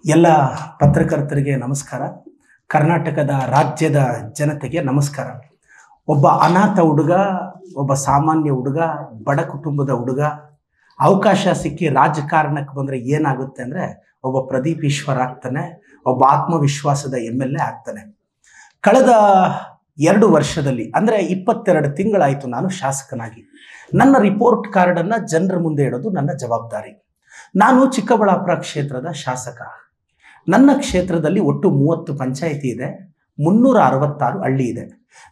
ಎಲ್ಲ ಪತ್ರಕರ್ತರಿಗೆ ನಮಸ್ಕಾರ. ಕರ್ನಾಟಕದ ರಾಜ್ಯದ ಜನತೆಗೆ ನಮಸ್ಕಾರ. ಒಬ್ಬ ಅನಾಥ ಹುಡುಗ, ಒಬ್ಬ ಸಾಮಾನ್ಯ ಹುಡುಗ, ಬಡ ಕುಟುಂಬದ ಹುಡುಗ ಅವಕಾಶ ಸಿಕ್ಕಿ ರಾಜಕಾರಣಕ್ಕೆ ಬಂದರೆ ಏನಾಗುತ್ತೆ ಅಂದರೆ ಒಬ್ಬ ಪ್ರದೀಪ್ ಈಶ್ವರ್ ಆಗ್ತಾನೆ, ಒಬ್ಬ ಆತ್ಮವಿಶ್ವಾಸದ MLA ಆಗ್ತಾನೆ. ಕಳೆದ 2 ವರ್ಷದಲ್ಲಿ ಅಂದರೆ 22 ತಿಂಗಳಾಯಿತು ನಾನು ಶಾಸಕನಾಗಿ. ನನ್ನ ರಿಪೋರ್ಟ್ ಕಾರ್ಡನ್ನು ಜನರ ಮುಂದೆ ಇಡೋದು ನನ್ನ ಜವಾಬ್ದಾರಿ. ನಾನು ಚಿಕ್ಕಬಳ್ಳಾಪುರ ಕ್ಷೇತ್ರದ ಶಾಸಕ. ನನ್ನ ಕ್ಷೇತ್ರದಲ್ಲಿ ಒಟ್ಟು 30 ಪಂಚಾಯಿತಿ ಇದೆ, 366 ಹಳ್ಳಿ ಇದೆ.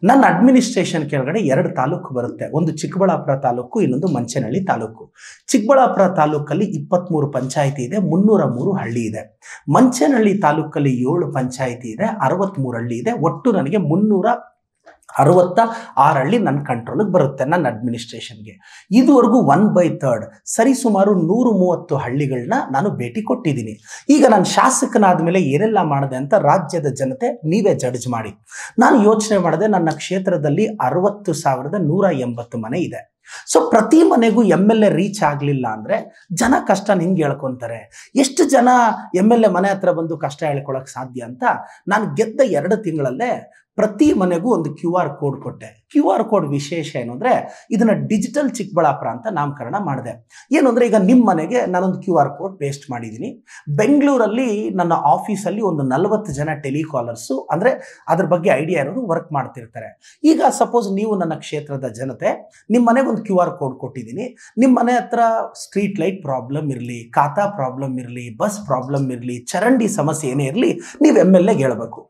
ನನ್ನ ಅಡ್ಮಿನಿಸ್ಟ್ರೇಷನ್ ಕೆಳಗಡೆ 2 ತಾಲೂಕು ಬರುತ್ತೆ. ಒಂದು ಚಿಕ್ಕಬಳ್ಳಾಪುರ ತಾಲೂಕು, ಇನ್ನೊಂದು ಮಂಚೇನಹಳ್ಳಿ ತಾಲೂಕು. ಚಿಕ್ಕಬಳ್ಳಾಪುರ ತಾಲೂಕಲ್ಲಿ 23 ಪಂಚಾಯಿತಿ ಇದೆ, 303 ಹಳ್ಳಿ ಇದೆ. ಮಂಚೇನಹಳ್ಳಿ ತಾಲೂಕಲ್ಲಿ 7 ಪಂಚಾಯಿತಿ ಇದೆ, 63 ಹಳ್ಳಿ ಇದೆ. ಒಟ್ಟು ನನಗೆ 366 ಹಳ್ಳಿ ನನ್ನ ಕಂಟ್ರೋಲಿಗೆ ಬರುತ್ತೆ, ನನ್ನ ಅಡ್ಮಿನಿಸ್ಟ್ರೇಷನ್ಗೆ. ಇದುವರೆಗೂ 1/3 ಸರಿಸುಮಾರು 130 ಹಳ್ಳಿಗಳನ್ನ ನಾನು ಭೇಟಿ ಕೊಟ್ಟಿದ್ದೀನಿ. ಈಗ ನಾನು ಶಾಸಕನಾದ ಮೇಲೆ ಏನೆಲ್ಲ ಮಾಡಿದೆ ಅಂತ ರಾಜ್ಯದ ಜನತೆ ನೀವೇ ಜಡ್ಜ್ ಮಾಡಿ. ನಾನು ಯೋಚನೆ ಮಾಡಿದೆ, ನನ್ನ ಕ್ಷೇತ್ರದಲ್ಲಿ 60,180 ಮನೆ ಇದೆ. ಸೊ ಪ್ರತಿ ಮನೆಗೂ MLA ರೀಚ್ ಆಗಲಿಲ್ಲ ಅಂದರೆ ಜನ ಕಷ್ಟ ನಿಂಗೆ ಹೇಳ್ಕೊತಾರೆ. ಎಷ್ಟು ಜನ MLA ಮನೆ ಹತ್ರ ಬಂದು ಕಷ್ಟ ಹೇಳ್ಕೊಳಕ್ಕೆ ಸಾಧ್ಯ ಅಂತ ನಾನು ಗೆದ್ದ 2 ತಿಂಗಳಲ್ಲೇ ಪ್ರತಿ ಮನೆಗೂ ಒಂದು QR ಕೋಡ್ ಕೊಟ್ಟೆ. QR ಕೋಡ್ ವಿಶೇಷ ಏನು ಅಂದರೆ ಇದನ್ನು ಡಿಜಿಟಲ್ ಚಿಕ್ಕಬಳ್ಳಾಪುರ ಅಂತ ನಾಮಕರಣ ಮಾಡಿದೆ. ಏನು ಅಂದರೆ ಈಗ ನಿಮ್ಮ ಮನೆಗೆ ನಾನೊಂದು QR ಕೋಡ್ ಪೇಸ್ಟ್ ಮಾಡಿದ್ದೀನಿ. ಬೆಂಗಳೂರಲ್ಲಿ ನನ್ನ ಆಫೀಸಲ್ಲಿ ಒಂದು 40 ಜನ ಟೆಲಿಕಾಲರ್ಸು ಅಂದರೆ ಅದ್ರ ಬಗ್ಗೆ ಐಡಿಯಾ ಇರೋರು ವರ್ಕ್ ಮಾಡ್ತಿರ್ತಾರೆ. ಈಗ ಸಪೋಸ್ ನೀವು ನನ್ನ ಕ್ಷೇತ್ರದ ಜನತೆ, ನಿಮ್ಮ ಮನೆಗೆ ಒಂದು QR ಕೋಡ್ ಕೊಟ್ಟಿದ್ದೀನಿ. ನಿಮ್ಮ ಮನೆ ಹತ್ರ ಸ್ಟ್ರೀಟ್ ಲೈಟ್ ಪ್ರಾಬ್ಲಮ್ ಇರಲಿ, ಖಾತಾ ಪ್ರಾಬ್ಲಮ್ ಇರಲಿ, ಬಸ್ ಪ್ರಾಬ್ಲಮ್ ಇರಲಿ, ಚರಂಡಿ ಸಮಸ್ಯೆ ಏನೇ ಇರಲಿ, ನೀವು MLAಗೆ ಹೇಳ್ಬೇಕು.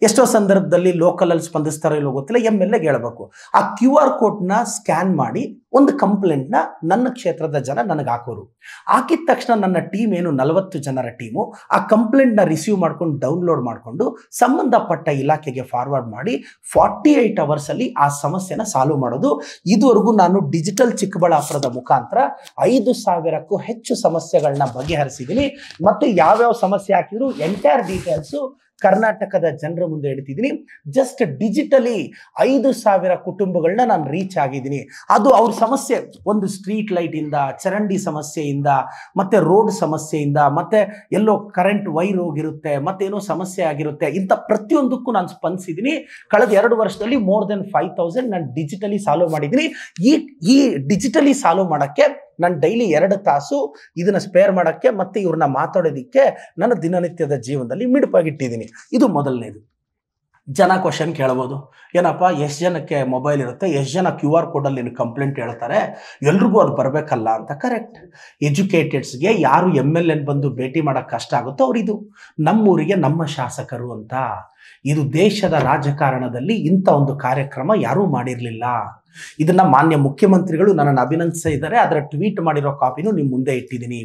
ಎಷ್ಟೋ ಸಂದರ್ಭದಲ್ಲಿ ಲೋಕಲಲ್ಲಿ ಸ್ಪಂದಿಸ್ತಾರೋ ಇಲ್ಲೋ ಗೊತ್ತಿಲ್ಲ, MLAಗೆ ಹೇಳ್ಬೇಕು. ಆ QR ಕೋಡ್ನ ಸ್ಕ್ಯಾನ್ ಮಾಡಿ ಒಂದು ಕಂಪ್ಲೇಂಟ್ನ ನನ್ನ ಕ್ಷೇತ್ರದ ಜನ ನನಗೆ ಹಾಕೋರು. ಹಾಕಿದ ತಕ್ಷಣ ನನ್ನ ಟೀಮ್ ಏನು 40 ಜನರ ಟೀಮು ಆ ಕಂಪ್ಲೇಂಟ್ನ ರಿಸೀವ್ ಮಾಡ್ಕೊಂಡು ಡೌನ್ಲೋಡ್ ಮಾಡಿಕೊಂಡು ಸಂಬಂಧಪಟ್ಟ ಇಲಾಖೆಗೆ ಫಾರ್ವರ್ಡ್ ಮಾಡಿ 48 ಅವರ್ಸಲ್ಲಿ ಆ ಸಮಸ್ಯೆನ ಸಾಲ್ವ್ ಮಾಡೋದು. ಇದುವರೆಗೂ ನಾನು ಡಿಜಿಟಲ್ ಚಿಕ್ಕಬಳ್ಳಾಪುರದ ಮುಖಾಂತರ 5,000ಕ್ಕೂ ಹೆಚ್ಚು ಸಮಸ್ಯೆಗಳನ್ನ ಬಗೆಹರಿಸಿದ್ದೀನಿ. ಮತ್ತು ಯಾವ್ಯಾವ ಸಮಸ್ಯೆ ಹಾಕಿದ್ರು ಎಂಟೈರ್ ಡೀಟೇಲ್ಸು ಕರ್ನಾಟಕದ ಜನರ ಮುಂದೆ ಇಡ್ತಿದ್ದೀನಿ. ಜಸ್ಟ್ ಡಿಜಿಟಲಿ 5,000 ಕುಟುಂಬಗಳನ್ನ ನಾನು ರೀಚ್ ಆಗಿದ್ದೀನಿ. ಅದು ಅವ್ರ ಸಮಸ್ಯೆ, ಒಂದು ಸ್ಟ್ರೀಟ್ ಲೈಟಿಂದ, ಚರಂಡಿ ಸಮಸ್ಯೆಯಿಂದ, ಮತ್ತೆ ರೋಡ್ ಸಮಸ್ಯೆಯಿಂದ, ಮತ್ತೆ ಎಲ್ಲೋ ಕರೆಂಟ್ ವೈರ್ ಹೋಗಿರುತ್ತೆ, ಮತ್ತೇನೋ ಸಮಸ್ಯೆ ಆಗಿರುತ್ತೆ, ಇಂಥ ಪ್ರತಿಯೊಂದಕ್ಕೂ ನಾನು ಸ್ಪಂದಿಸಿದ್ದೀನಿ. ಕಳೆದ 2 ವರ್ಷದಲ್ಲಿ ಮೋರ್ ದೆನ್ 5,000 ನಾನು ಡಿಜಿಟಲಿ ಸಾಲ್ವ್ ಮಾಡಿದ್ದೀನಿ. ಈ ಡಿಜಿಟಲಿ ಸಾಲ್ವ್ ಮಾಡೋಕ್ಕೆ ನಾನು ಡೈಲಿ 2 ತಾಸು ಇದನ್ನು ಸ್ಪೇರ್ ಮಾಡೋಕ್ಕೆ ಮತ್ತು ಇವ್ರನ್ನ ಮಾತಾಡೋದಕ್ಕೆ ನನ್ನ ದಿನನಿತ್ಯದ ಜೀವನದಲ್ಲಿ ಮಿಡುಪಾಗಿಟ್ಟಿದ್ದೀನಿ. ಇದು ಮೊದಲನೇದು. ಜನ ಕ್ವಶನ್ ಕೇಳ್ಬೋದು, ಏನಪ್ಪ ಎಷ್ಟು ಜನಕ್ಕೆ ಮೊಬೈಲ್ ಇರುತ್ತೆ, ಎಷ್ಟು ಜನ QR ಕೋಡಲ್ಲಿ ನೀನು ಕಂಪ್ಲೇಂಟ್ ಹೇಳ್ತಾರೆ, ಎಲ್ರಿಗೂ ಅದು ಬರಬೇಕಲ್ಲ ಅಂತ. ಕರೆಕ್ಟ್. ಎಜುಕೇಟೆಡ್ಸ್ಗೆ ಯಾರು MLA ಬಂದು ಭೇಟಿ ಮಾಡೋಕ್ಕೆ ಕಷ್ಟ ಆಗುತ್ತೋ ಅವರಿದು ನಮ್ಮೂರಿಗೆ ನಮ್ಮ ಶಾಸಕರು ಅಂತ. ಇದು ದೇಶದ ರಾಜಕಾರಣದಲ್ಲಿ ಇಂಥ ಒಂದು ಕಾರ್ಯಕ್ರಮ ಯಾರೂ ಮಾಡಿರಲಿಲ್ಲ. ಇದನ್ನ ಮಾನ್ಯ ಮುಖ್ಯಮಂತ್ರಿಗಳು ನನ್ನನ್ನು ಅಭಿನಂದಿಸಿದ್ದಾರೆ. ಅದರ ಟ್ವೀಟ್ ಮಾಡಿರೋ ಕಾಪಿನೂ ನಿಮ್ಮ ಮುಂದೆ ಇಟ್ಟಿದ್ದೀನಿ.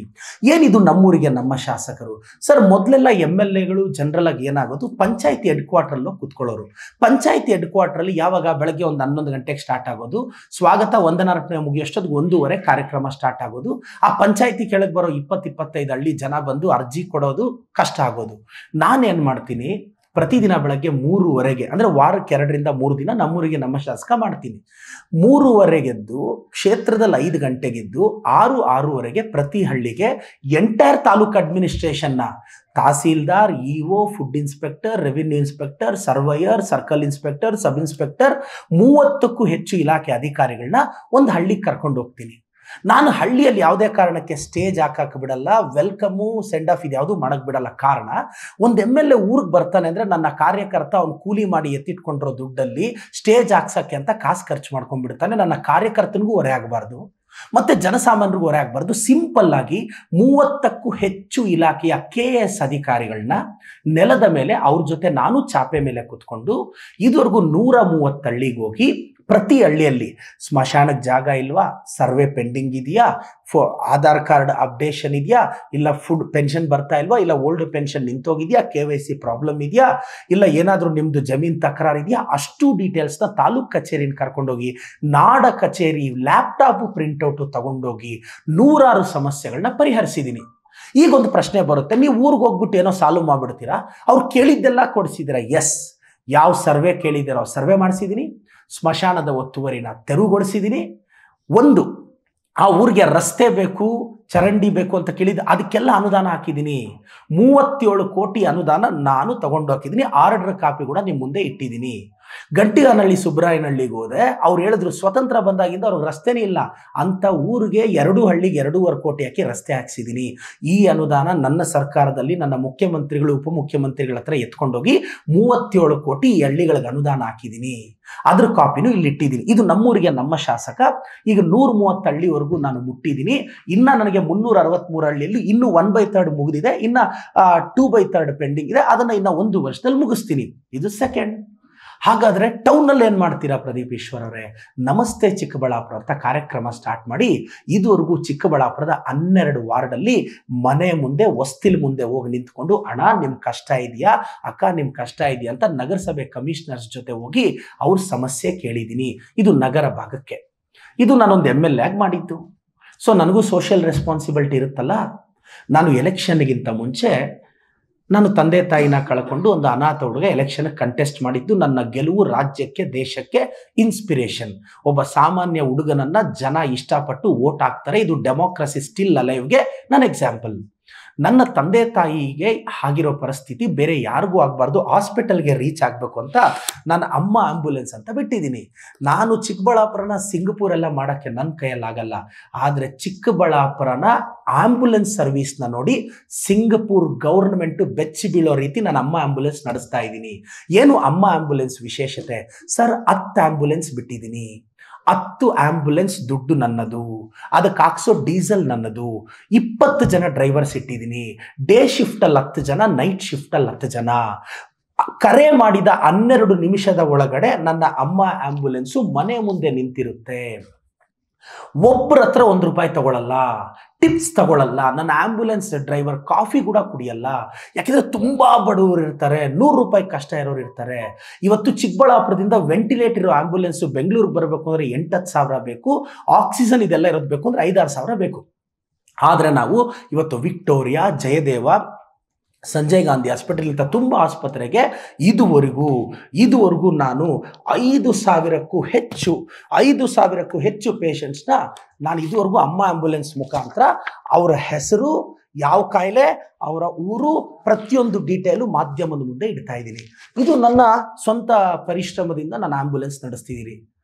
ಏನಿದು ನಮ್ಮೂರಿಗೆ ನಮ್ಮ ಶಾಸಕರು? ಸರ್, ಮೊದಲೆಲ್ಲ MLAಗಳು ಜನರಲ್ ಆಗಿ ಏನಾಗೋದು, ಪಂಚಾಯತಿ ಹೆಡ್ ಕ್ವಾರ್ಟರ್ಲ್ಲೂ ಕೂತ್ಕೊಳ್ಳೋರು. ಪಂಚಾಯತಿ ಹೆಡ್ ಕ್ವಾರ್ಟರಲ್ಲಿ ಯಾವಾಗ ಬೆಳಗ್ಗೆ ಒಂದು 11 ಗಂಟೆಗೆ ಸ್ಟಾರ್ಟ್ ಆಗೋದು, ಸ್ವಾಗತ ವಂದನಾರ್ಪಣೆ ಮುಗಿಯೋಷ್ಟೊತ್ತಿಗೆ 1:30 ಕಾರ್ಯಕ್ರಮ ಸ್ಟಾರ್ಟ್ ಆಗೋದು. ಆ ಪಂಚಾಯತಿ ಕೆಳಗೆ ಬರೋ 20-25 ಹಳ್ಳಿ ಜನ ಬಂದು ಅರ್ಜಿ ಕೊಡೋದು ಕಷ್ಟ ಆಗೋದು. ನಾನೇನು ಮಾಡ್ತೀನಿ, ಪ್ರತಿದಿನ ಬೆಳಗ್ಗೆ 3:30ಗೆ ಅಂದರೆ ವಾರಕ್ಕೆ 2ರಿಂದ 3 ದಿನ ನಮ್ಮೂರಿಗೆ ನಮ್ಮ ಶಾಸಕ ಮಾಡ್ತೀನಿ. 3:30ಗೆದ್ದು ಕ್ಷೇತ್ರದಲ್ಲಿ 5 ಗಂಟೆಗೆದ್ದು 6-6:30ಗೆ ಪ್ರತಿ ಹಳ್ಳಿಗೆ ಎಂಟೈರ್ ತಾಲೂಕು ಅಡ್ಮಿನಿಸ್ಟ್ರೇಷನ್ನ tahsildar, EO, food inspector, revenue inspector, surveyor, circle inspector, sub inspector 30ಕ್ಕೂ ಹೆಚ್ಚು ಇಲಾಖೆ ಅಧಿಕಾರಿಗಳನ್ನ ಒಂದು ಹಳ್ಳಿಗೆ ಕರ್ಕೊಂಡು ಹೋಗ್ತೀನಿ. ನಾನು ಹಳ್ಳಿಯಲ್ಲಿ ಯಾವುದೇ ಕಾರಣಕ್ಕೆ ಸ್ಟೇಜ್ ಹಾಕಕ್ಕೆ ಬಿಡಲ್ಲ, ವೆಲ್ಕಮು ಸೆಂಡ್ ಆಫ್ ಇದು ಯಾವುದು ಮಾಡಕ್ಕೆ ಬಿಡಲ್ಲ. ಕಾರಣ, ಒಂದು MLA ಊರಿಗೆ ಬರ್ತಾನೆ ಅಂದರೆ ನನ್ನ ಕಾರ್ಯಕರ್ತ ಅವ್ನು ಕೂಲಿ ಮಾಡಿ ಎತ್ತಿಟ್ಕೊಂಡಿರೋ ದುಡ್ಡಲ್ಲಿ ಸ್ಟೇಜ್ ಹಾಕ್ಸೋಕ್ಕೆ ಅಂತ ಕಾಸು ಖರ್ಚು ಮಾಡ್ಕೊಂಡ್ಬಿಡ್ತಾನೆ. ನನ್ನ ಕಾರ್ಯಕರ್ತನಿಗೂ ಹೊರೆ ಆಗಬಾರ್ದು, ಮತ್ತು ಜನಸಾಮಾನ್ಯರಿಗೂ ಹೊರೆ ಆಗಬಾರ್ದು. ಸಿಂಪಲ್ ಆಗಿ 30ಕ್ಕೂ ಹೆಚ್ಚು ಇಲಾಖೆಯ KS ಅಧಿಕಾರಿಗಳನ್ನ ನೆಲದ ಮೇಲೆ ಅವ್ರ ಜೊತೆ ನಾನು ಚಾಪೆ ಮೇಲೆ ಕೂತ್ಕೊಂಡು ಇದುವರೆಗೂ 130 ಹಳ್ಳಿಗೆ ಹೋಗಿ ಪ್ರತಿ ಹಳ್ಳಿಯಲ್ಲಿ ಸ್ಮಶಾನಕ್ಕೆ ಜಾಗ ಇಲ್ವಾ, ಸರ್ವೆ ಪೆಂಡಿಂಗ್ ಇದೆಯಾ, ಆಧಾರ್ ಕಾರ್ಡ್ ಅಪ್ಡೇಷನ್ ಇದೆಯಾ, ಇಲ್ಲ ಫುಡ್ ಪೆನ್ಷನ್ ಬರ್ತಾ ಇಲ್ವಾ, ಇಲ್ಲ ಓಲ್ಡ್ ಪೆನ್ಷನ್ ನಿಂತೋಗಿದೆಯಾ, KYC ಪ್ರಾಬ್ಲಮ್ ಇದೆಯಾ, ಇಲ್ಲ ಏನಾದರೂ ನಿಮ್ಮದು ಜಮೀನು ತಕರಾರು ಇದೆಯಾ, ಅಷ್ಟು ಡೀಟೇಲ್ಸ್ನ ತಾಲೂಕು ಕಚೇರಿನ ಕರ್ಕೊಂಡೋಗಿ, ನಾಡ ಕಚೇರಿ ಲ್ಯಾಪ್ಟಾಪು ಪ್ರಿಂಟೌಟು ತಗೊಂಡೋಗಿ 100 ಸಮಸ್ಯೆಗಳನ್ನ ಪರಿಹರಿಸಿದ್ದೀನಿ. ಈಗೊಂದು ಪ್ರಶ್ನೆ ಬರುತ್ತೆ, ನೀವು ಊರಿಗೆ ಹೋಗ್ಬಿಟ್ಟು ಏನೋ ಸಾಲ್ವ್ ಮಾಡಿಬಿಡ್ತೀರಾ? ಅವ್ರು ಕೇಳಿದ್ದೆಲ್ಲ ಕೊಡಿಸಿದ್ದೀರಾ? ಎಸ್. ಯಾವ ಸರ್ವೆ ಕೇಳಿದ್ದೀರೋ ಸರ್ವೆ ಮಾಡಿಸಿದ್ದೀನಿ. ಸ್ಮಶಾನದ ಒತ್ತುವರಿನ ತೆರವುಗೊಳಿಸಿದ್ದೀನಿ. ಒಂದು ಆ ಊರಿಗೆ ರಸ್ತೆ ಬೇಕು, ಚರಂಡಿ ಬೇಕು ಅಂತ ಕೇಳಿದ್ದು ಅದಕ್ಕೆಲ್ಲ ಅನುದಾನ ಹಾಕಿದ್ದೀನಿ. 37 ಕೋಟಿ ಅನುದಾನ ನಾನು ತಗೊಂಡು ಹಾಕಿದ್ದೀನಿ. ಆರ್ಡರ್ ಕಾಪಿ ಕೂಡ ನಿಮ್ಮ ಮುಂದೆ ಇಟ್ಟಿದ್ದೀನಿ. ಗಂಟಿಗಾನಹಳ್ಳಿ ಸುಬ್ರಾಯನಹಳ್ಳಿಗೆ ಹೋದೆ, ಅವ್ರು ಹೇಳಿದ್ರು ಸ್ವತಂತ್ರ ಬಂದಾಗಿಂದ ಅವ್ರಿಗೆ ರಸ್ತೆನೇ ಇಲ್ಲ ಅಂತ ಊರಿಗೆ 2 ಹಳ್ಳಿಗೆ 2.5 ಕೋಟಿ ಹಾಕಿ ರಸ್ತೆ ಹಾಕ್ಸಿದ್ದೀನಿ. ಈ ಅನುದಾನ ನನ್ನ ಸರ್ಕಾರದಲ್ಲಿ ನನ್ನ ಮುಖ್ಯಮಂತ್ರಿಗಳು ಉಪಮುಖ್ಯಮಂತ್ರಿಗಳ ಹತ್ರ ಎತ್ಕೊಂಡೋಗಿ 37 ಕೋಟಿ ಈ ಹಳ್ಳಿಗಳಿಗೆ ಅನುದಾನ ಹಾಕಿದ್ದೀನಿ. ಅದ್ರ ಕಾಪಿನೂ ಇಲ್ಲಿ ಇಟ್ಟಿದ್ದೀನಿ. ಇದು ನಮ್ಮೂರಿಗೆ ನಮ್ಮ ಶಾಸಕ. ಈಗ 130 ಹಳ್ಳಿವರೆಗೂ ನಾನು ಮುಟ್ಟಿದ್ದೀನಿ. ಇನ್ನ ನನಗೆ 363 ಹಳ್ಳಿಯಲ್ಲಿ ಇನ್ನೂ 1/3 ಮುಗಿದಿದೆ. ಇನ್ನ 2/3 ಪೆಂಡಿಂಗ್ ಇದೆ. ಅದನ್ನ ಇನ್ನ 1 ವರ್ಷದಲ್ಲಿ ಮುಗಿಸ್ತೀನಿ. ಇದು ಸೆಕೆಂಡ್. ಹಾಗಾದ್ರೆ ಟೌನಲ್ಲಿ ಏನ್ ಮಾಡ್ತೀರಾ ಪ್ರದೀಪ್ ಈಶ್ವರ್ ಅವರೇ? ನಮಸ್ತೆ ಚಿಕ್ಕಬಳ್ಳಾಪುರ ಅಂತ ಕಾರ್ಯಕ್ರಮ ಸ್ಟಾರ್ಟ್ ಮಾಡಿ ಇದುವರೆಗೂ ಚಿಕ್ಕಬಳ್ಳಾಪುರದ 12 ವಾರ್ಡಲ್ಲಿ ಮನೆ ಮುಂದೆ ಹೊಸ್ತಿಲ್ ಮುಂದೆ ಹೋಗಿ ನಿಂತ್ಕೊಂಡು ಅಣ್ಣ ನಿಮ್ ಕಷ್ಟ ಇದೆಯಾ, ಅಕ್ಕ ನಿಮ್ ಕಷ್ಟ ಇದೆಯಾ ಅಂತ ನಗರಸಭೆ ಕಮಿಷನರ್ಸ್ ಜೊತೆ ಹೋಗಿ ಅವ್ರ ಸಮಸ್ಯೆ ಕೇಳಿದ್ದೀನಿ. ಇದು ನಗರ ಭಾಗಕ್ಕೆ. ಇದು ನಾನೊಂದು MLA ಆಗಿ ಮಾಡಿದ್ದು. ಸೊ ನನಗೂ ಸೋಷಿಯಲ್ ರೆಸ್ಪಾನ್ಸಿಬಿಲಿಟಿ ಇರುತ್ತಲ್ಲ. ನಾನು ಎಲೆಕ್ಷನ್ಗಿಂತ ಮುಂಚೆ ನಾನು ತಂದೆ ತಾಯಿನ ಕಳ್ಕೊಂಡು ಒಂದು ಅನಾಥ ಹುಡುಗ ಎಲೆಕ್ಷನ್ ಕಂಟೆಸ್ಟ್ ಮಾಡಿದ್ದು. ನನ್ನ ಗೆಲುವು ರಾಜ್ಯಕ್ಕೆ ದೇಶಕ್ಕೆ ಇನ್ಸ್ಪಿರೇಷನ್. ಒಬ್ಬ ಸಾಮಾನ್ಯ ಹುಡುಗನನ್ನ ಜನ ಇಷ್ಟಪಟ್ಟು ವೋಟ್ ಹಾಕ್ತಾರೆ. ಇದು ಡೆಮೋಕ್ರಸಿ ಸ್ಟಿಲ್ ಅಲೈವ್ಗೆ ನನ್ನ ಎಕ್ಸಾಂಪಲ್. ನನ್ನ ತಂದೆ ತಾಯಿಗೆ ಆಗಿರೋ ಪರಿಸ್ಥಿತಿ ಬೇರೆ ಯಾರಿಗೂ ಆಗಬಾರ್ದು, ಹಾಸ್ಪಿಟಲ್ಗೆ ರೀಚ್ ಆಗಬೇಕು ಅಂತ ನಾನು ಅಮ್ಮ ಆಂಬ್ಯುಲೆನ್ಸ್ ಅಂತ ಬಿಟ್ಟಿದ್ದೀನಿ. ನಾನು ಚಿಕ್ಕಬಳ್ಳಾಪುರನ ಸಿಂಗಪೂರ್ ಎಲ್ಲ ಮಾಡೋಕ್ಕೆ ನನ್ನ ಕೈಯಲ್ಲಾಗಲ್ಲ. ಆದರೆ ಚಿಕ್ಕಬಳ್ಳಾಪುರನ ಆಂಬ್ಯುಲೆನ್ಸ್ ಸರ್ವಿಸ್ನ ನೋಡಿ ಸಿಂಗಪೂರ್ ಗೌರ್ಮೆಂಟು ಬೆಚ್ಚಿ ಬೀಳೋ ರೀತಿ ನಾನು ಅಮ್ಮ ಆಂಬ್ಯುಲೆನ್ಸ್ ನಡೆಸ್ತಾ ಇದ್ದೀನಿ. ಏನು ಅಮ್ಮ ಆಂಬ್ಯುಲೆನ್ಸ್ ವಿಶೇಷತೆ ಸರ್? 10 ಆಂಬ್ಯುಲೆನ್ಸ್ ಬಿಟ್ಟಿದ್ದೀನಿ. 10 ಆಂಬ್ಯುಲೆನ್ಸ್ ದುಡ್ಡು ನನ್ನದು, ಅದಕ್ಕೆ ಹಾಕ್ಸೋ ಡೀಸೆಲ್ ನನ್ನದು. 20 ಜನ ಡ್ರೈವರ್ಸ್ ಇಟ್ಟಿದ್ದೀನಿ. ಡೇ ಶಿಫ್ಟಲ್ಲಿ 10 ಜನ, ನೈಟ್ ಶಿಫ್ಟಲ್ಲಿ 10 ಜನ. ಕರೆ ಮಾಡಿದ 12 ನಿಮಿಷದ ಒಳಗಡೆ ನನ್ನ ಅಮ್ಮ ಆಂಬ್ಯುಲೆನ್ಸು ಮನೆ ಮುಂದೆ ನಿಂತಿರುತ್ತೆ. ಒಬ್ಬರ ಹತ್ರ 1 ರೂಪಾಯಿ ತಗೊಳ್ಳಲ್ಲ, ಟಿಪ್ಸ್ ತಗೊಳ್ಳಲ್ಲ. ನನ್ನ ಆಂಬ್ಯುಲೆನ್ಸ್ ಡ್ರೈವರ್ ಕಾಫಿ ಕೂಡ ಕುಡಿಯಲ್ಲ. ಯಾಕೆಂದ್ರೆ ತುಂಬಾ ಬಡವರು ಇರ್ತಾರೆ, 100 ರೂಪಾಯಿ ಕಷ್ಟ ಇರೋರು ಇರ್ತಾರೆ. ಇವತ್ತು ಚಿಕ್ಕಬಳ್ಳಾಪುರದಿಂದ ವೆಂಟಿಲೇಟರ್ ಇರೋ ಆಂಬ್ಯುಲೆನ್ಸ್ ಬೆಂಗಳೂರಿಗೆ ಬರಬೇಕು ಅಂದ್ರೆ 8-10 ಸಾವಿರ ಬೇಕು. ಆಕ್ಸಿಜನ್ ಇದೆಲ್ಲ ಇರೋದು ಬೇಕು ಅಂದ್ರೆ 5-6 ಸಾವಿರ ಬೇಕು. ಆದ್ರೆ ನಾವು ಇವತ್ತು ವಿಕ್ಟೋರಿಯಾ, ಜಯದೇವ, ಸಂಜಯ್ ಗಾಂಧಿ ಹಾಸ್ಪಿಟಲ್ ಇಂಥ ತುಂಬ ಆಸ್ಪತ್ರೆಗೆ ಇದುವರೆಗೂ ನಾನು 5,000ಕ್ಕೂ ಹೆಚ್ಚು ಪೇಷಂಟ್ಸ್ನ ನಾನು ಇದುವರೆಗೂ ಅಮ್ಮ ಆಂಬ್ಯುಲೆನ್ಸ್ ಮುಖಾಂತರ ಅವರ ಹೆಸರು, ಯಾವ ಕಾಯಿಲೆ, ಅವರ ಊರು, ಪ್ರತಿಯೊಂದು ಡೀಟೇಲು ಮಾಧ್ಯಮದ ಮುಂದೆ ಇಡ್ತಾ ಇದ್ದೀನಿ. ಇದು ನನ್ನ ಸ್ವಂತ ಪರಿಶ್ರಮದಿಂದ ನಾನು ಆಂಬ್ಯುಲೆನ್ಸ್ ನಡೆಸ್ತಿದ್ದೀನಿ.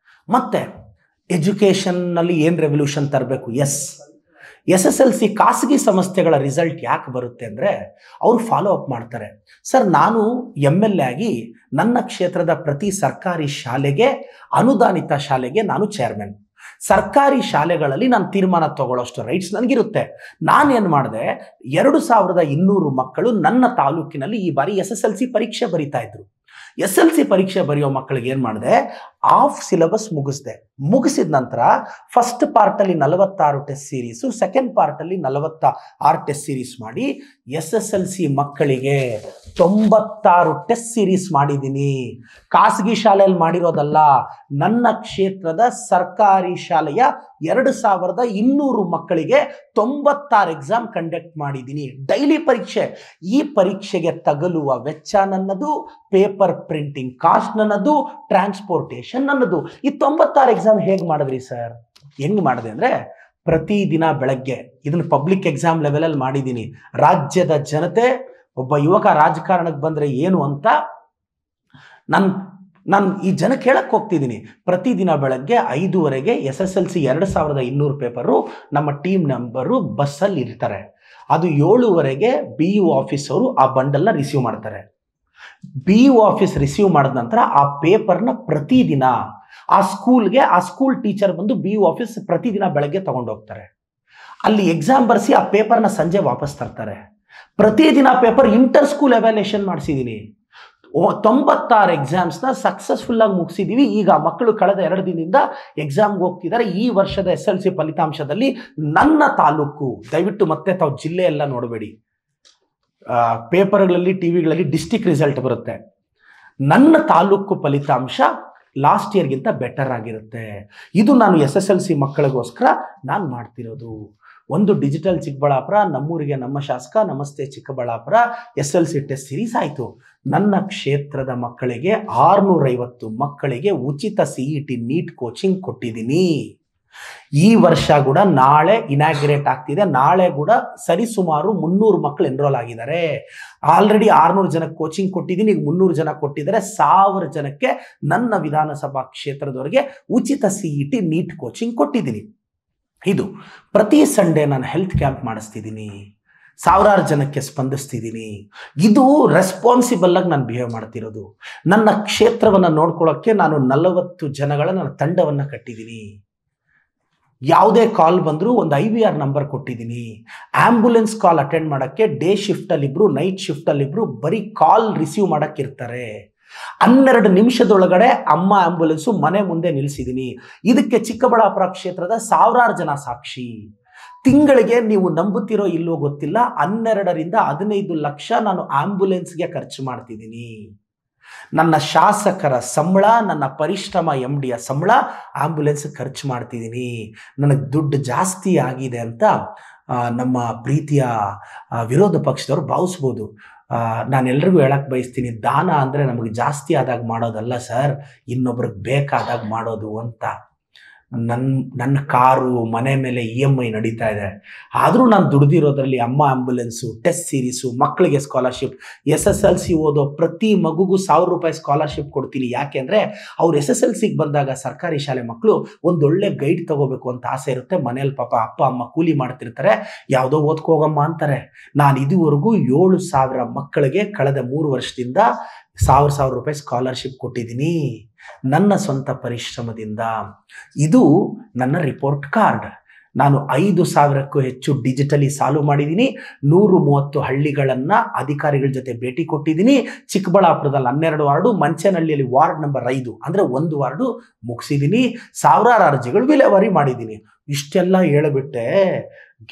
ಮತ್ತೆ ಎಜುಕೇಷನ್ನಲ್ಲಿ ಏನು ರೆವಲ್ಯೂಷನ್ ತರಬೇಕು? SSLC ಖಾಸಗಿ ಸಂಸ್ಥೆಗಳ ರಿಸಲ್ಟ್ ಯಾಕೆ ಬರುತ್ತೆ ಅಂದರೆ ಅವರು ಫಾಲೋ ಅಪ್ ಮಾಡ್ತಾರೆ. ಸರ್, ನಾನು MLA ಆಗಿ ನನ್ನ ಕ್ಷೇತ್ರದ ಪ್ರತಿ ಸರ್ಕಾರಿ ಶಾಲೆಗೆ, ಅನುದಾನಿತ ಶಾಲೆಗೆ ನಾನು ಚೇರ್ಮನ್. ಸರ್ಕಾರಿ ಶಾಲೆಗಳಲ್ಲಿ ನಾನು ತೀರ್ಮಾನ ತಗೊಳ್ಳೋಷ್ಟು ರೈಟ್ಸ್ ನನಗಿರುತ್ತೆ. ನಾನೇನು ಮಾಡಿದೆ, 2200 ಮಕ್ಕಳು ನನ್ನ ತಾಲೂಕಿನಲ್ಲಿ ಈ ಬಾರಿ SSLC ಪರೀಕ್ಷೆ ಬರೀತಾ ಇದ್ರು. SLC ಪರೀಕ್ಷೆ ಬರೆಯೋ ಮಕ್ಕಳಿಗೆ ಏನು ಮಾಡಿದೆ, ಆಫ್ ಸಿಲೆಬಸ್ ಮುಗಿಸಿದ ನಂತರ ಫಸ್ಟ್ ಪಾರ್ಟಲ್ಲಿ 46 ಟೆಸ್ಟ್ ಸೀರೀಸು, ಸೆಕೆಂಡ್ ಪಾರ್ಟಲ್ಲಿ 46 ಟೆಸ್ಟ್ ಸೀರೀಸ್ ಮಾಡಿ SSLC ಮಕ್ಕಳಿಗೆ 96 ಟೆಸ್ಟ್ ಸೀರೀಸ್ ಮಾಡಿದ್ದೀನಿ. ಖಾಸಗಿ ಶಾಲೆಯಲ್ಲಿ ಮಾಡಿರೋದಲ್ಲ, ನನ್ನ ಕ್ಷೇತ್ರದ ಸರ್ಕಾರಿ ಶಾಲೆಯ 2200 ಮಕ್ಕಳಿಗೆ 96 ಎಕ್ಸಾಮ್ ಕಂಡಕ್ಟ್ ಮಾಡಿದ್ದೀನಿ. ಡೈಲಿ ಪರೀಕ್ಷೆ. ಈ ಪರೀಕ್ಷೆಗೆ ತಗಲುವ ವೆಚ್ಚ ನನ್ನದು, ಪೇಪರ್ ಪ್ರಿಂಟಿಂಗ್ ಕಾಸ್ಟ್ ನನ್ನದು, ಟ್ರಾನ್ಸ್ಪೋರ್ಟೇಷನ್ ನನ್ನದು. ಈ 96 ಎಕ್ಸಾಮ್ ಹೇಗೆ ಮಾಡಿದ್ರಿ ಸರ್? ಹೆಂಗ್ ಮಾಡಿದೆ ಅಂದ್ರೆ, ಪ್ರತಿದಿನ ಬೆಳಗ್ಗೆ ಇದನ್ನು ಪಬ್ಲಿಕ್ ಎಕ್ಸಾಮ್ ಲೆವೆಲಲ್ಲಿ ಮಾಡಿದ್ದೀನಿ. ರಾಜ್ಯದ ಜನತೆ, ಒಬ್ಬ ಯುವಕ ರಾಜಕಾರಣಕ್ಕೆ ಬಂದ್ರೆ ಏನು ಅಂತ ನಾನು ಈ ಜನಕ್ಕೆ ಹೇಳಕ್ಕೆ ಹೋಗ್ತಿದ್ದೀನಿ. ಪ್ರತಿದಿನ ಬೆಳಗ್ಗೆ 5:15ಗೆ SSLC 2200 ಪೇಪರು ನಮ್ಮ ಟೀಮ್ ನಂಬರು ಬಸ್ಸಲ್ಲಿ ಇರ್ತಾರೆ. ಅದು 7:15ಗೆ BU ಆಫೀಸ್ ಅವರು ಆ ಬಂಡಲ್ನ ರಿಸೀವ್ ಮಾಡ್ತಾರೆ. BU ಆಫೀಸ್ ರಿಸೀವ್ ಮಾಡಿದ ನಂತರ ಆ ಪೇಪರ್ನ ಪ್ರತಿದಿನ ಆ ಸ್ಕೂಲ್ ಟೀಚರ್ ಬಂದು BU ಆಫೀಸ್ ಪ್ರತಿದಿನ ಬೆಳಗ್ಗೆ ತಗೊಂಡು ಹೋಗ್ತಾರೆ. ಅಲ್ಲಿ ಎಕ್ಸಾಮ್ ಬರೆಸಿ ಆ ಪೇಪರ್ನ ಸಂಜೆ ವಾಪಸ್ ತರ್ತಾರೆ. ಪ್ರತಿದಿನ ಪೇಪರ್ ಇಂಟರ್ ಸ್ಕೂಲ್ ಎವ್ಯಾಲ್ಯೂಯೇಷನ್ ಮಾಡಿಸಿದ್ದೀನಿ. 96 ಎಕ್ಸಾಮ್ಸ್ನ ಸಕ್ಸಸ್ಫುಲ್ ಆಗಿ ಮುಗಿಸಿದ್ದೀವಿ. ಈಗ ಮಕ್ಕಳು ಕಳೆದ 2 ದಿನದಿಂದ ಎಕ್ಸಾಮ್ಗೆ ಹೋಗ್ತಿದ್ದಾರೆ. ಈ ವರ್ಷದ SLC ಫಲಿತಾಂಶದಲ್ಲಿ ನನ್ನ ತಾಲೂಕು, ದಯವಿಟ್ಟು ಮತ್ತೆ ತಾವು ಜಿಲ್ಲೆ ಎಲ್ಲ ನೋಡಬೇಡಿ, ಪೇಪರ್ಗಳಲ್ಲಿ ಟಿವಿಗಳಲ್ಲಿ ಡಿಸ್ಟಿಕ್ ರಿಸಲ್ಟ್ ಬರುತ್ತೆ. ನನ್ನ ತಾಲೂಕು ಫಲಿತಾಂಶ ಲಾಸ್ಟ್ ಇಯರ್ಗಿಂತ ಬೆಟರ್ ಆಗಿರುತ್ತೆ. ಇದು ನಾನು SSLC ಮಕ್ಕಳಿಗೋಸ್ಕರ ನಾನು ಮಾಡ್ತಿರೋದು. ಒಂದು ಡಿಜಿಟಲ್ ಚಿಕ್ಕಬಳ್ಳಾಪುರ, ನಮ್ಮೂರಿಗೆ ನಮ್ಮ ಶಾಸಕ, ನಮಸ್ತೆ ಚಿಕ್ಕಬಳ್ಳಾಪುರ, SLC ಟೆಸ್ಟ್ ಸೀರೀಸ್ ಆಯಿತು. ನನ್ನ ಕ್ಷೇತ್ರದ ಮಕ್ಕಳಿಗೆ 650 ಮಕ್ಕಳಿಗೆ ಉಚಿತ CET ನೀಟ್ ಕೋಚಿಂಗ್ ಕೊಟ್ಟಿದ್ದೀನಿ. ಈ ವರ್ಷ ಕೂಡ ನಾಳೆ ಇನಾಗ್ರೇಟ್ ಆಗ್ತಿದೆ. ನಾಳೆ ಕೂಡ ಸರಿಸುಮಾರು 300 ಮಕ್ಕಳು ಎನ್ರೋಲ್ ಆಗಿದ್ದಾರೆ. ಆಲ್ರೆಡಿ 600 ಜನಕ್ಕೆ ಕೋಚಿಂಗ್ ಕೊಟ್ಟಿದ್ದೀನಿ, ಈಗ 300 ಜನ ಕೊಟ್ಟಿದ್ದಾರೆ. 1000 ಜನಕ್ಕೆ ನನ್ನ ವಿಧಾನಸಭಾ ಕ್ಷೇತ್ರದವರೆಗೆ ಉಚಿತ CET ನೀಟ್ ಕೋಚಿಂಗ್ ಕೊಟ್ಟಿದ್ದೀನಿ. ಇದು ಪ್ರತಿ ಸಂಡೇ ನಾನು ಹೆಲ್ತ್ ಕ್ಯಾಂಪ್ ಮಾಡಿಸ್ತಿದ್ದೀನಿ, ಸಾವಿರಾರು ಜನಕ್ಕೆ ಸ್ಪಂದಿಸ್ತಿದ್ದೀನಿ. ಇದು ರೆಸ್ಪಾನ್ಸಿಬಲ್ ಆಗಿ ನಾನು ಬಿಹೇವ್ ಮಾಡ್ತಿರೋದು. ನನ್ನ ಕ್ಷೇತ್ರವನ್ನು ನೋಡ್ಕೊಳ್ಳೋಕ್ಕೆ ನಾನು 40 ಜನಗಳ ನನ್ನ ತಂಡವನ್ನು ಕಟ್ಟಿದ್ದೀನಿ. ಯಾವುದೇ ಕಾಲ್ ಬಂದರೂ ಒಂದು IVR ನಂಬರ್ ಕೊಟ್ಟಿದ್ದೀನಿ. ಆಂಬ್ಯುಲೆನ್ಸ್ ಕಾಲ್ ಅಟೆಂಡ್ ಮಾಡೋಕ್ಕೆ ಡೇ ಶಿಫ್ಟಲ್ಲಿಬ್ಬರು, ನೈಟ್ ಶಿಫ್ಟಲ್ಲಿಬ್ಬರು ಬರೀ ಕಾಲ್ ರಿಸೀವ್ ಮಾಡೋಕ್ಕಿರ್ತಾರೆ. 12 ನಿಮಿಷದೊಳಗಡೆ ಅಮ್ಮ ಆಂಬ್ಯುಲೆನ್ಸು ಮನೆ ಮುಂದೆ ನಿಲ್ಲಿಸಿದ್ದೀನಿ. ಇದಕ್ಕೆ ಚಿಕ್ಕಬಳ್ಳಾಪುರ ಕ್ಷೇತ್ರದ ಸಾವಿರಾರು ಜನ ಸಾಕ್ಷಿ. ತಿಂಗಳಿಗೆ ನೀವು ನಂಬುತ್ತಿರೋ ಇಲ್ಲೋ ಗೊತ್ತಿಲ್ಲ, 12ರಿಂದ 15 ಲಕ್ಷ ನಾನು ಆಂಬ್ಯುಲೆನ್ಸ್ಗೆ ಖರ್ಚು ಮಾಡ್ತಿದ್ದೀನಿ. ನನ್ನ ಶಾಸಕರ ಸಂಬಳ, ನನ್ನ ಪರಿಶ್ರಮ, MDಯ ಸಂಬಳ ಆಂಬ್ಯುಲೆನ್ಸ್ ಖರ್ಚು ಮಾಡ್ತಿದ್ದೀನಿ. ನನಗೆ ದುಡ್ಡು ಜಾಸ್ತಿ ಆಗಿದೆ ಅಂತ ನಮ್ಮ ಪ್ರೀತಿಯ ವಿರೋಧ ಪಕ್ಷದವರು ಭಾವಿಸ್ಬೋದು. ನಾನು ಎಲ್ರಿಗೂ ಹೇಳಕ್ಕೆ ಬಯಸ್ತೀನಿ, ದಾನ ಅಂದರೆ ನಮಗೆ ಜಾಸ್ತಿ ಆದಾಗ ಮಾಡೋದಲ್ಲ ಸರ್, ಇನ್ನೊಬ್ರಿಗೆ ಬೇಕಾದಾಗ ಮಾಡೋದು ಅಂತ. ನನ್ನ ಕಾರು ಮನೆ ಮೇಲೆ EMI ನಡೀತಾ ಇದೆ, ಆದರೂ ನಾನು ದುಡ್ದಿರೋದ್ರಲ್ಲಿ ಅಮ್ಮ ಆಂಬ್ಯುಲೆನ್ಸು, ಟೆಸ್ಟ್ ಸೀರೀಸು, ಮಕ್ಕಳಿಗೆ ಸ್ಕಾಲರ್ಶಿಪ್, SSLC ಓದೋ ಪ್ರತಿ ಮಗುಗೂ 1000 ರೂಪಾಯಿ ಸ್ಕಾಲರ್ಶಿಪ್ ಕೊಡ್ತೀನಿ. ಯಾಕೆಂದರೆ ಅವ್ರು SSLCಗೆ ಬಂದಾಗ ಸರ್ಕಾರಿ ಶಾಲೆ ಮಕ್ಕಳು ಒಂದೊಳ್ಳೆ ಗೈಡ್ ತಗೋಬೇಕು ಅಂತ ಆಸೆ ಇರುತ್ತೆ. ಮನೇಲಿ ಪಾಪ ಅಪ್ಪ ಅಮ್ಮ ಕೂಲಿ ಮಾಡ್ತಿರ್ತಾರೆ, ಯಾವುದೋ ಓದ್ಕೋಗಮ್ಮ ಅಂತಾರೆ. ನಾನು ಇದುವರೆಗೂ 7,000 ಮಕ್ಕಳಿಗೆ ಕಳೆದ 3 ವರ್ಷದಿಂದ 1000 ರೂಪಾಯಿ ಸ್ಕಾಲರ್ಶಿಪ್ ಕೊಟ್ಟಿದ್ದೀನಿ ನನ್ನ ಸ್ವಂತ ಪರಿಶ್ರಮದಿಂದ. ಇದು ನನ್ನ ರಿಪೋರ್ಟ್ ಕಾರ್ಡ್. ನಾನು 5,000ಕ್ಕೂ ಹೆಚ್ಚು ಡಿಜಿಟಲಿ ಸಾಲ್ವ್ ಮಾಡಿದ್ದೀನಿ. 130 ಹಳ್ಳಿಗಳನ್ನು ಅಧಿಕಾರಿಗಳ ಜೊತೆ ಭೇಟಿ ಕೊಟ್ಟಿದ್ದೀನಿ. ಚಿಕ್ಕಬಳ್ಳಾಪುರದಲ್ಲಿ 12 ವಾರ್ಡು, ಮಂಚೇನಹಳ್ಳಿಯಲ್ಲಿ ವಾರ್ಡ್ ನಂಬರ್ 5 ಅಂದರೆ 1 ವಾರ್ಡು ಮುಗಿಸಿದ್ದೀನಿ. ಸಾವಿರಾರು ಅರ್ಜಿಗಳು ವಿಲೇವಾರಿ ಮಾಡಿದ್ದೀನಿ. ಇಷ್ಟೆಲ್ಲ ಹೇಳಿಬಿಟ್ಟೆ,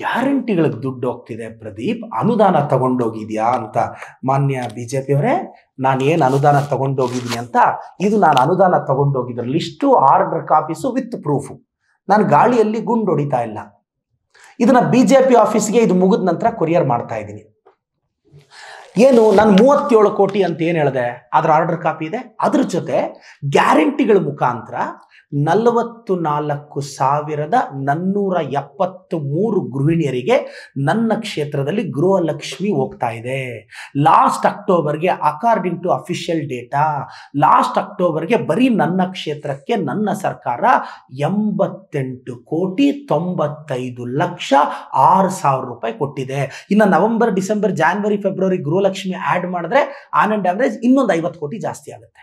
ಗ್ಯಾರಂಟಿಗಳಿಗೆ ದುಡ್ಡು ಹೋಗ್ತಿದೆ ಪ್ರದೀಪ್, ಅನುದಾನ ತಗೊಂಡೋಗಿದ್ಯಾ ಅಂತ. ಮಾನ್ಯ BJP ಅವರೇ, ನಾನು ಏನು ಅನುದಾನ ತಗೊಂಡೋಗಿದ್ದೀನಿ ಅಂತ, ಇದು ನಾನು ಅನುದಾನ ತಗೊಂಡೋಗಿದ್ರ list, order copies with proof. ನಾನು ಗಾಳಿಯಲ್ಲಿ ಗುಂಡು ಹೊಡಿತಾ ಇಲ್ಲ. ಇದನ್ನ BJP ಆಫೀಸ್ಗೆ ಇದು ಮುಗಿದ ನಂತರ ಕೊರಿಯರ್ ಮಾಡ್ತಾ ಇದ್ದೀನಿ. ಏನು ನಾನು 37 ಕೋಟಿ ಅಂತ ಏನು ಹೇಳಿದೆ, ಅದರ ಆರ್ಡರ್ ಕಾಪಿ ಇದೆ. ಅದ್ರ ಜೊತೆ ಗ್ಯಾರಂಟಿಗಳ ಮುಖಾಂತರ 44,473 ಗೃಹಿಣಿಯರಿಗೆ ನನ್ನ ಕ್ಷೇತ್ರದಲ್ಲಿ ಗೃಹಲಕ್ಷ್ಮಿ ಹೋಗ್ತಾ ಇದೆ. ಲಾಸ್ಟ್ ಅಕ್ಟೋಬರ್ಗೆ, according to official data, last ಅಕ್ಟೋಬರ್ಗೆ ಬರೀ ನನ್ನ ಕ್ಷೇತ್ರಕ್ಕೆ ನನ್ನ ಸರ್ಕಾರ 88,95,06,000 ರೂಪಾಯಿ ಕೊಟ್ಟಿದೆ. ಇನ್ನು November, December, January, February Gruhalakshmi add ಮಾಡಿದ್ರೆ ಆನ್ ಅಂಡ್ ಆವರೇಜ್ ಇನ್ನೊಂದು 50 ಕೋಟಿ ಜಾಸ್ತಿ ಆಗುತ್ತೆ.